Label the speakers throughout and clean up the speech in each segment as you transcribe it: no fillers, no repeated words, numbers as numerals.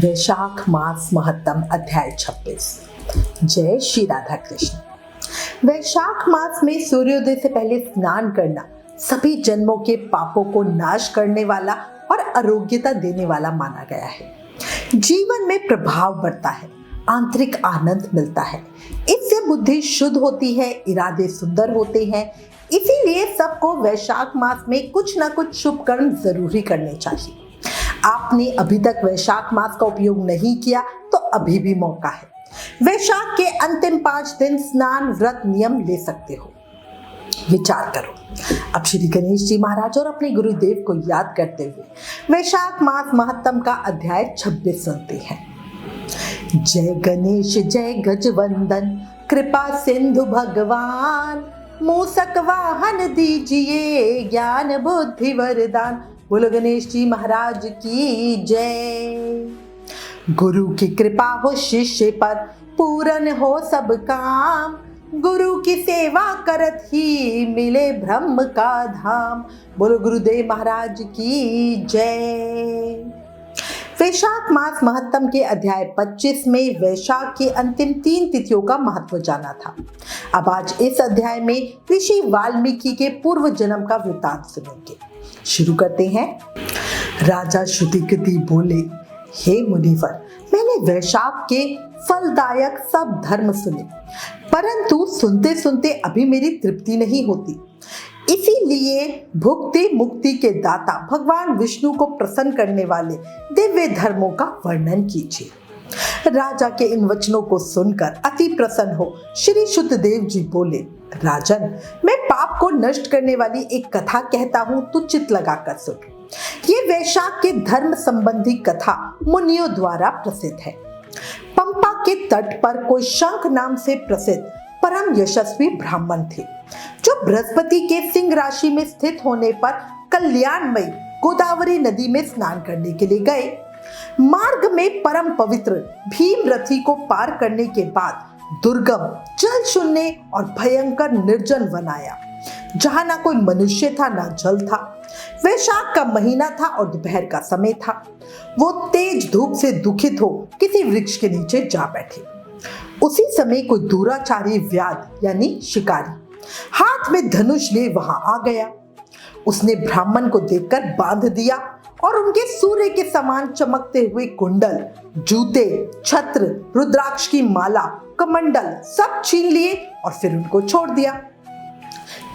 Speaker 1: वैशाख मास महत्तम अध्याय 26। जय श्री राधा कृष्ण। वैशाख मास में सूर्योदय से पहले स्नान करना सभी जन्मों के पापों को नाश करने वाला और आरोग्यता देने वाला माना गया है। जीवन में प्रभाव बढ़ता है, आंतरिक आनंद मिलता है, इससे बुद्धि शुद्ध होती है, इरादे सुंदर होते हैं। इसीलिए सबको वैशाख मास में कुछ ना कुछ शुभ कर्म जरूरी करने चाहिए। आपने अभी तक वैशाख मास का उपयोग नहीं किया तो अभी भी मौका है। वैशाख के अंतिम 5 दिन स्नान व्रत नियम ले सकते हो। विचार करो। अब श्री गणेश जी महाराज और अपने गुरुदेव को याद करते हुए वैशाख मास महत्तम का अध्याय 26 सुनते हैं। जय गणेश जय गजवंदन, कृपा सिंधु भगवान, मूसक वाहन दीजिए, ज्ञान बुद्धि वरदान। बोलो गणेश जी महाराज की जय। गुरु की कृपा हो शिष्य पर, पूर्ण हो सब काम, गुरु की सेवा करत ही मिले ब्रह्म का धाम। बोलो गुरुदेव महाराज की जय। वैशाख मास महत्तम के अध्याय 25 में वैशाख की अंतिम 3 तिथियों का महत्व जाना था। अब आज इस अध्याय में ऋषि वाल्मीकि के पूर्व जन्म का वृतांत सुनेंगे। शुरू करते हैं। राजा श्रुतिकृति बोले, हे मुनिवर, मैंने वैशाख के फलदायक सब धर्म सुने, परंतु सुनते सुनते अभी मेरी तृप्ति नहीं होती। इसीलिए भुक्ति मुक्ति के दाता भगवान विष्णु को प्रसन्न करने वाले दिव्य धर्मों का वर्णन कीजिए। राजा के इन वचनों को सुनकर अति प्रसन्न हो श्री शुद्धदेव जी बोले, राजन, मैं पाप को नष्ट करने वाली एक कथा कहता हूँ, तू चित्त लगाकर सुन। ये वैशाख के धर्म संबंधी कथा मुनियों द्वारा प्रसिद्ध है। पंपा के तट पर कोई शंख नाम से प्रसिद्ध परम यशस्वी ब्राह्मण थे, जो बृहस्पति के सिंह राशि में स्थित होने पर कल्याणमयी गोदावरी नदी में स्नान करने के लिए गए। मार्ग में परम पवित्र भीमरथी को पार करने के बाद दुर्गम, जल शून्य और भयंकर निर्जन वन आया, जहां ना कोई मनुष्य था ना जल था। वैशाख का महीना था और दोपहर का समय था। वो तेज धूप से दुखित हो किसी वृक्ष के नीचे जा बैठे। उसी समय कोई दुराचारी व्याध यानी शिकारी हाथ में धनुष लिए वहां आ गया। उसने ब्राह्मण को देखकर बांध दिया और उनके सूर्य के समान चमकते हुए कुंडल, जूते, छत्र, रुद्राक्ष की माला, कमंडल सब छीन लिए और फिर उनको छोड़ दिया।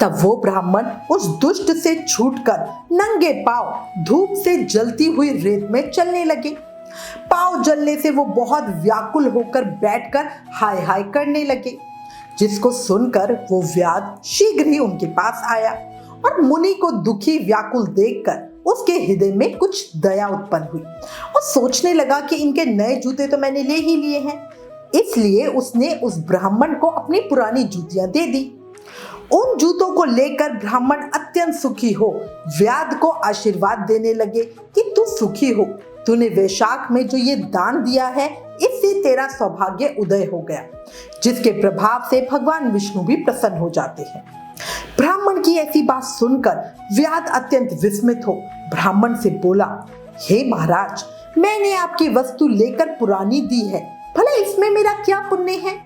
Speaker 1: तब वो ब्राह्मण उस दुष्ट से छूटकर नंगे पांव धूप से जलती हुई रेत में चलने लगे। पांव जलने से वो बहुत व्याकुल होकर बैठकर हाय हाय करने लगे, जिसको सुनकर वो व्याध शीघ्र ही उनके पास आया और मुनि को दुखी व्याकुल देखकर उसके हृदय में कुछ दया उत्पन्न हुई और सोचने लगा कि इनके नए जूते तो मैंने ले ही लिए हैं, इसलिए उसने उस ब्राह्मण को अपनी पुरानी जूतियां दे दी। उन जूतों को लेकर ब्राह्मण अत्यंत सुखी हो व्याध को आशीर्वाद देने लगे कि तू सुखी हो, तूने वैशाख में जो ये दान दिया है, इससे तेरा सौभाग्य उदय हो गया, जिसके प्रभाव से भगवान विष्णु भी प्रसन्न हो जाते हैं। ब्राह्मण की ऐसी बात सुनकर व्याध अत्यंत विस्मित हो ब्राह्मण से बोला, हे महाराज, मैंने आपकी वस्तु लेकर पुरानी दी है, भला इसमें मेरा क्या पुण्य है?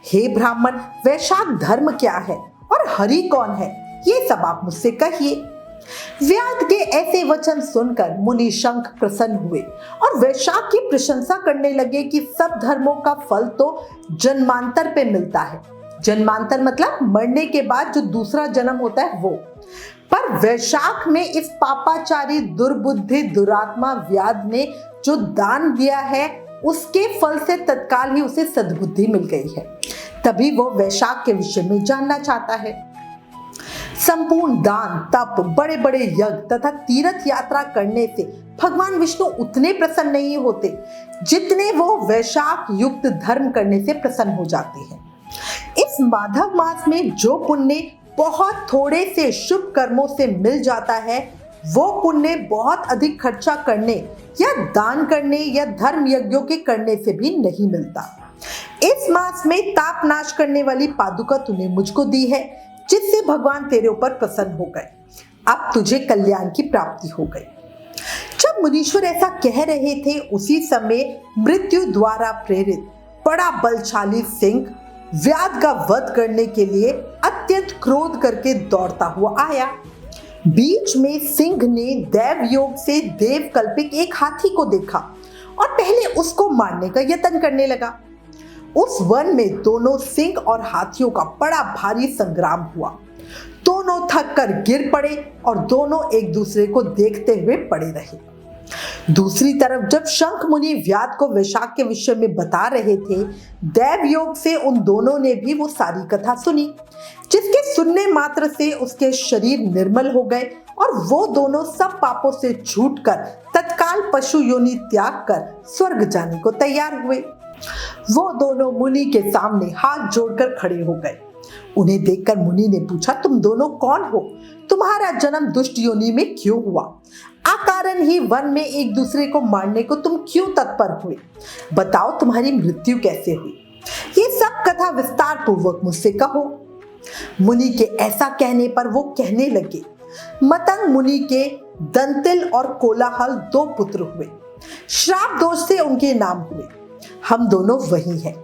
Speaker 1: हे ब्राह्मण, वैशाख धर्म क्या है और हरि कौन है, ये सब आप मुझसे कहिए। व्याध के ऐसे वचन सुनकर मुनि शंख प्रसन्न हुए और वैशाख की प्रशंसा करने लगे कि सब धर्मों का फल तो जन्मांतर पे मिलता है। जन्मांतर मतलब मरने के बाद जो दूसरा जन्म होता है वो। पर वैशाख में इस पापाचारी दुर्बुद्धि दुरात्मा व्याध ने जो दान दिया है, उसके फल से तत्काल ही उसे सद्बुद्धि मिल गई है। तभी वो वैशाख के विषय में जानना चाहता है। संपूर्ण दान, तप, बड़े बड़े यज्ञ तथा तीर्थ यात्रा करने से भगवान विष्णु उतने प्रसन्न नहीं होते जितने वो वैशाख युक्त धर्म करने से प्रसन्न हो जाते हैं। इस माधव मास में जो पुण्य बहुत थोड़े से शुभ कर्मों से मिल जाता है, वो पुण्य बहुत अधिक खर्चा करने या दान करने या धर्म यज्ञों के करने से भी नहीं मिलता। इस मास में ताप नाश करने वाली पादुका तूने मुझको दी है, जिससे भगवान तेरे ऊपर प्रसन्न हो गए। अब तुझे कल्याण की प्राप्ति हो गई। जब मुनीश्वर ऐसा कह रहे थे उसी समय मृत्यु द्वारा प्रेरित बड़ा बलशाली सिंह व्याध का वध करने के लिए अत्यंत क्रोध करके दौड़ता हुआ आया। बीच में सिंह ने दैव योग से देव कल्पित एक हाथी को देखा और पहले उसको मारने का यत्न करने लगा। उस वन में दोनों सिंह और हाथियों का बड़ा भारी संग्राम हुआ। दोनों थक कर गिर पड़े और दोनों एक दूसरे को देखते हुए पड़े रहे। दूसरी तरफ जब शंख मुनि व्याध को वैशाख के विषय में बता रहे थे, दैव योग से उन दोनों ने भी वो सारी कथा सुनी, जिसके सुनने मात्र से उसके शरीर निर्मल हो गए और वो दोनों सब पापों से छूटकर तत्काल पशु योनि त्याग कर स्वर्ग जाने को तैयार हुए। वो दोनों मुनि के सामने हाथ जोड़कर खड़े हो गए। उन्हें देखकर मुनि ने पूछा, तुम दोनों कौन हो? तुम्हारा जन्म दुष्ट योनि में क्यों हुआ? अकारण ही वन में एक दूसरे को मारने को तुम क्यों तत्पर हुए? बताओ तुम्हारी मृत्यु कैसे हुई? ये सब कथा विस्तार पूर्वक मुझसे कहो। मुनि के ऐसा कहने पर वो कहने लगे, मतंग मुनि के दंतिल और कोलाहल 2 पुत्र हुए। श्राप दोष से उनके नाम हुए। हम दोनों वही हैं।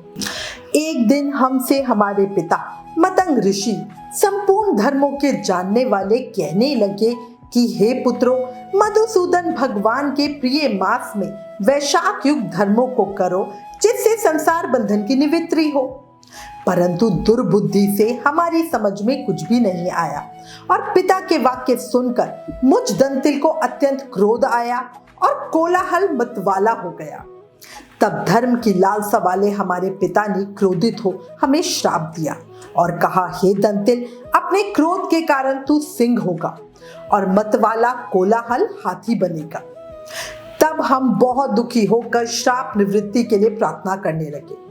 Speaker 1: एक दिन हमसे हमारे पिता मतंग ऋषि संपूर्ण धर्मों के जानने वाले कहने लगे कि हे पुत्रों, मधुसूदन भगवान के प्रिय मास में वैशाख युग धर्मों को करो, जिससे संसार बंधन की निवृत्ति हो। परंतु दुर्बुद्धि से हमारी समझ में कुछ भी नहीं आया और पिता के वाक्य सुनकर मुझ दंतिल को अत्यंत क्रोध आया और कोलाहल मतवाला हो गया। तब धर्म की लालसा वाले हमारे पिता ने क्रोधित हो हमें श्राप दिया और कहा, हे दंतिल, अपने क्रोध के कारण तू सिंह होगा और मतवाला कोलाहल हाथी बनेगा। तब हम बहुत दुखी होकर श्राप निवृत्ति के लिए प्रार्थना करने लगे।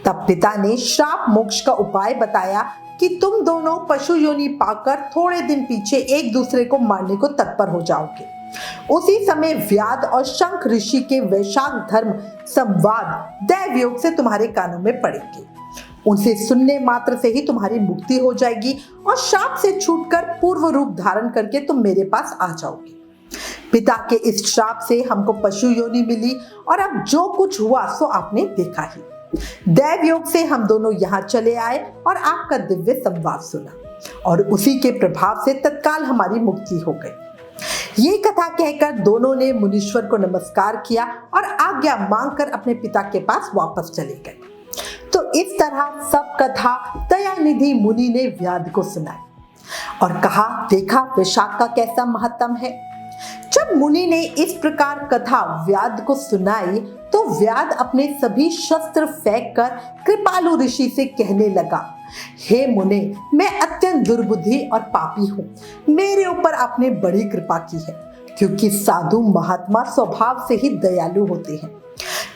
Speaker 1: तब पिता ने श्राप मोक्ष का उपाय बताया कि तुम दोनों पशु योनि पाकर थोड़े दिन पीछे एक दूसरे को मारने को तत्पर हो जाओगे। उसी समय व्याध और शंख ऋषि के वैशाख धर्म संवाद दैव योग से तुम्हारे कानों में पड़ेंगे। उनसे सुनने मात्र से ही तुम्हारी मुक्ति हो जाएगी और शाप से छूटकर पूर्व रूप धारण करके तुम मेरे पास आ जाओगे। पिता के इस श्राप से हमको पशु योनि मिली और अब जो कुछ हुआ सो आपने देखा ही। दैव योग से हम दोनों यहाँ चले आए और आपका दिव्य संवाद सुना और उसी के प्रभाव से तत्काल हमारी मुक्ति हो गई। ये कथा कहकर दोनों ने मुनीश्वर को नमस्कार किया और आज्ञा मांगकर अपने पिता के पास वापस चले गए। तो इस तरह सब कथा दयानिधि मुनि ने व्याध को सुनाई और कहा, देखा वैशाख का कैसा महत्व है। जब मुनि ने इस प्रकार कथा व्याध को सुनाई तो व्याध अपने सभी शस्त्र फेंक कर कृपालु ऋषि से कहने लगा, हे मुने, मैं अत्यंत दुर्बुद्धि और पापी हूँ। मेरे ऊपर आपने बड़ी कृपा की है, क्योंकि साधु महात्मा स्वभाव से ही दयालु होते हैं।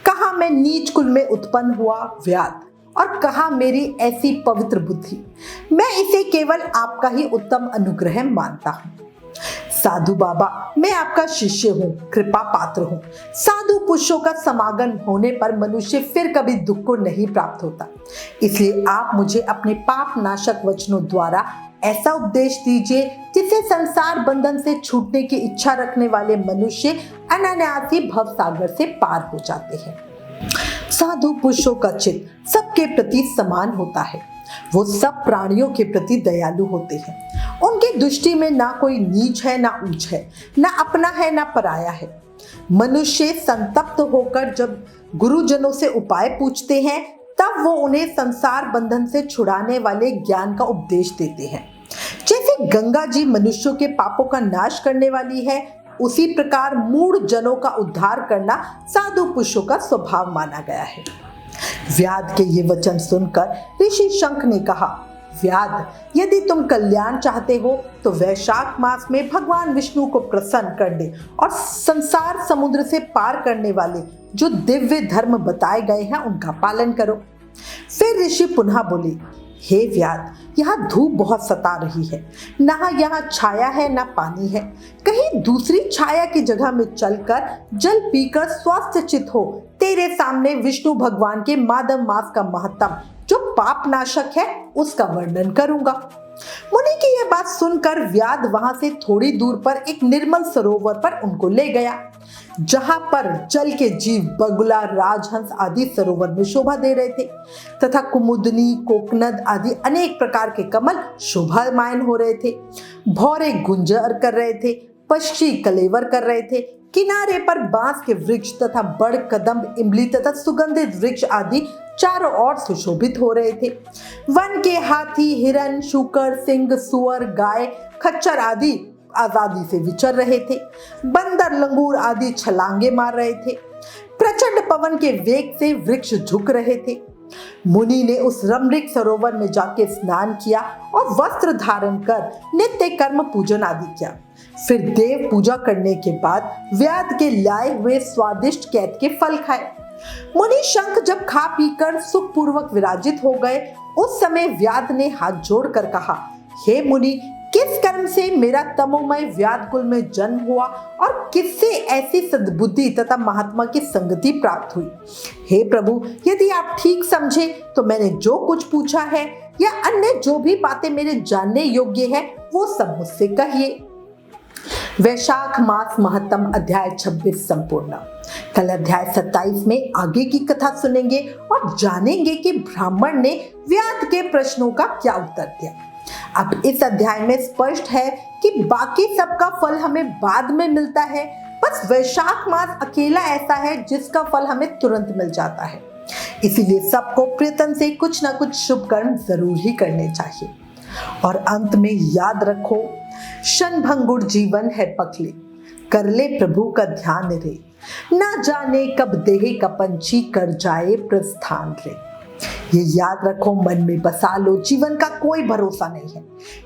Speaker 1: कहा मैं नीच कुल में उत्पन्न हुआ व्याध और कहा मेरी ऐसी पवित्र बुद्धि। मैं इसे केवल आपका ही उत्तम अनुग्रह मानता हूँ। साधु बाबा, मैं आपका शिष्य हूँ, कृपा पात्र हूँ। साधु पुरुषों का समागम होने पर मनुष्य फिर कभी दुख को नहीं प्राप्त होता। इसलिए आप मुझे अपने पाप नाशक वचनों द्वारा ऐसा उपदेश दीजिए जिससे संसार बंधन से छूटने की इच्छा रखने वाले मनुष्य अनायास ही भव सागर से पार हो जाते हैं। साधु पुरुषों का चित्त सबके प्रति समान होता है। वो सब प्राणियों के प्रति दयालु होते हैं। उनकी दृष्टि में ना कोई नीच है ना ऊंच है, ना अपना है ना पराया है। मनुष्य संतप्त होकर जब गुरुजनों से उपाय पूछते हैं तब वो उन्हें संसार बंधन से छुड़ाने वाले ज्ञान का उपदेश देते हैं। जैसे गंगा जी मनुष्यों के पापों का नाश करने वाली है, उसी प्रकार मूढ़ जनों का उद्धार करना साधु पुरुषों का स्वभाव माना गया है। व्याध के ये वचन सुनकर ऋषि शंख ने कहा, व्याध, यदि तुम कल्याण चाहते हो तो वैशाख मास में भगवान विष्णु को प्रसन्न करने और संसार समुद्र से पार करने वाले जो दिव्य धर्म बताए गए हैं उनका पालन करो। फिर ऋषि पुनः बोले, हे व्याध, यहाँ धूप बहुत सता रही है, ना यहाँ छाया है ना पानी है। कहीं दूसरी छाया की जगह में चलकर जल पीकर स्वस्थ चित हो तेरे सामने विष्णु भगवान के माधव मास का महत्तम जो पाप नाशक है उसका वर्णन करूंगा। मुनि की यह बात सुनकर व्याध वहां से थोड़ी दूर पर एक निर्मल सरोवर पर उनको ले गया, जहां पर जल के जीव बगुला, राजहंस आदि सरोवर में शोभा दे रहे थे तथा कुमुदनी, कोकनद आदि अनेक प्रकार के कमल शोभायमान हो रहे थे। भौरे गुंजर कर रहे थे, पक्षी कलेवर कर रहे थे। किनारे पर बांस के वृक्ष तथा बड़, कदम्ब, इमली तथा सुगंधित वृक्ष आदि चारों ओर सुशोभित हो रहे थे। वन के हाथी, हिरन, शूकर, सिंह, सुअर, गाय, खच्चर आदि आजादी से विचर रहे थे। बंदर, लंगूर आदि छलांगे मार रहे थे। प्रचंड पवन के वेग से वृक्ष झुक रहे थे। मुनि ने उस रमणीक सरोवर में जाके स्नान किया और वस्त्र धारण कर नित्य कर्म पूजन आदि किया। फिर देव पूजा करने के बाद व्याध के लाए हुए स्वादिष्ट कैद के फल खाए। मुनि शंख जब खा पीकर सुखपूर्वक विराजित हो गए, उस समय व्याध ने हाथ जोड़कर कहा, हे मुनि, किस कर्म से मेरा तमोमय व्याध कुल में जन्म हुआ और किससे ऐसी सद्बुद्धि तथा महात्मा की संगति प्राप्त हुई? हे प्रभु, यदि आप ठीक समझे तो मैंने जो कुछ पूछा है या अन्य जो भी बातें मेरे जानने योग्य है वो सब मुझसे कहिए। वैशाख मास महत्तम अध्याय 26 संपूर्ण। कल अध्याय 27 में आगे की कथा सुनेंगे और जानेंगे कि ब्राह्मण ने व्याध के प्रश्नों का क्या उत्तर दिया। अब इस अध्याय में स्पष्ट है कि बाकी सबका फल हमें बाद में मिलता है, बस वैशाख मास अकेला ऐसा है जिसका फल हमें तुरंत मिल जाता है। इसीलिए सबको प्रयत्न से कुछ ना कुछ शुभ कर्म जरूर ही करने चाहिए। और अंत में याद रखो, क्षणभंगुर जीवन है पखले, कर ले प्रभु का ध्यान रे, ना जाने कब देह का पंछी कर जाए प्रस्थान रे। ये याद रखो, मन में बसा लो, जीवन का कोई भरोसा नहीं है,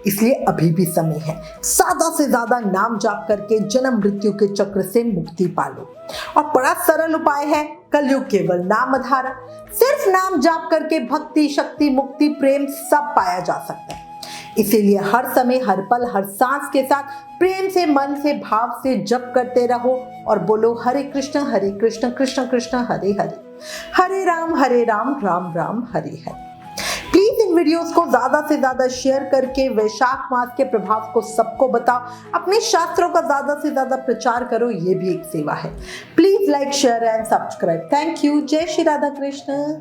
Speaker 1: इसलिए अभी भी समय है। ज्यादा से ज्यादा नाम जाप करके जन्म मृत्यु के चक्र से मुक्ति पालो। और बड़ा सरल उपाय है, कलयुग केवल नाम आधार। सिर्फ नाम जाप करके भक्ति, शक्ति, मुक्ति, प्रेम सब पाया जा सकता है। इसीलिए हर समय, हर पल, हर सांस के साथ प्रेम से, मन से, भाव से जप करते रहो और बोलो हरे कृष्ण कृष्ण कृष्ण हरे हरे, हरे Ram Ram Ram Hare Hare. Please in videos को ज्यादा से ज्यादा शेयर करके वैशाख मास के प्रभाव को सबको बताओ। अपने शास्त्रों का ज्यादा से ज्यादा प्रचार करो, ये भी एक सेवा है। Please like, share and subscribe. Thank you. जय श्री राधा कृष्ण।